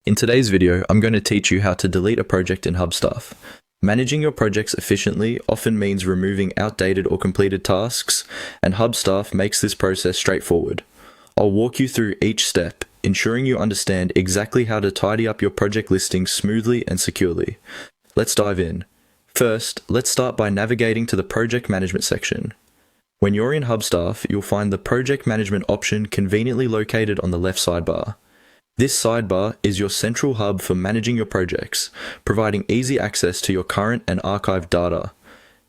In today's video, I'm going to teach you how to delete a project in Hubstaff. Managing your projects efficiently often means removing outdated or completed tasks, and Hubstaff makes this process straightforward. I'll walk you through each step, ensuring you understand exactly how to tidy up your project listings smoothly and securely. Let's dive in. First, let's start by navigating to the Project Management section. When you're in Hubstaff, you'll find the Project Management option conveniently located on the left sidebar. This sidebar is your central hub for managing your projects, providing easy access to your current and archived data.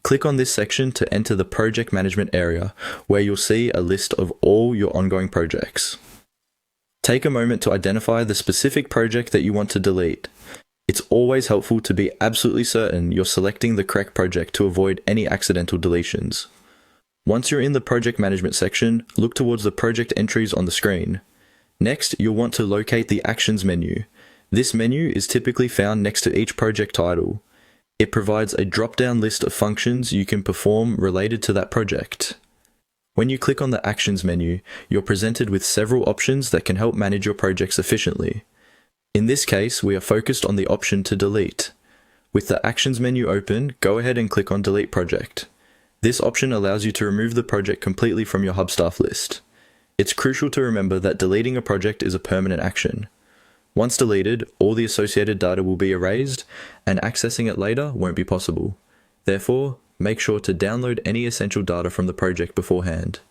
Click on this section to enter the Project Management area, where you'll see a list of all your ongoing projects. Take a moment to identify the specific project that you want to delete. It's always helpful to be absolutely certain you're selecting the correct project to avoid any accidental deletions. Once you're in the Project Management section, look towards the project entries on the screen. Next, you'll want to locate the Actions menu. This menu is typically found next to each project title. It provides a drop-down list of functions you can perform related to that project. When you click on the Actions menu, you're presented with several options that can help manage your projects efficiently. In this case, we are focused on the option to delete. With the Actions menu open, go ahead and click on Delete Project. This option allows you to remove the project completely from your Hubstaff list. It's crucial to remember that deleting a project is a permanent action. Once deleted, all the associated data will be erased, and accessing it later won't be possible. Therefore, make sure to download any essential data from the project beforehand.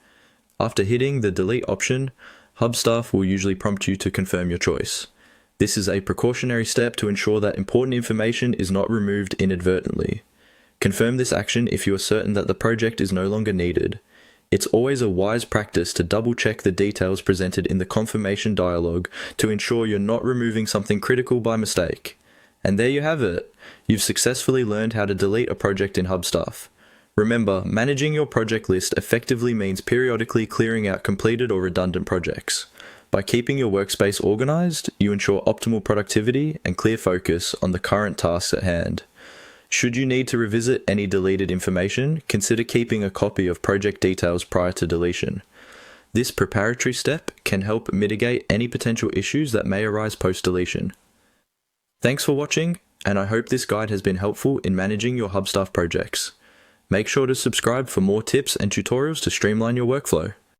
After hitting the Delete option, Hubstaff will usually prompt you to confirm your choice. This is a precautionary step to ensure that important information is not removed inadvertently. Confirm this action if you are certain that the project is no longer needed. It's always a wise practice to double-check the details presented in the confirmation dialog to ensure you're not removing something critical by mistake. And there you have it. You've successfully learned how to delete a project in Hubstaff. Remember, managing your project list effectively means periodically clearing out completed or redundant projects. By keeping your workspace organized, you ensure optimal productivity and clear focus on the current tasks at hand. Should you need to revisit any deleted information, consider keeping a copy of project details prior to deletion. This preparatory step can help mitigate any potential issues that may arise post-deletion. Thanks for watching, and I hope this guide has been helpful in managing your Hubstaff projects. Make sure to subscribe for more tips and tutorials to streamline your workflow.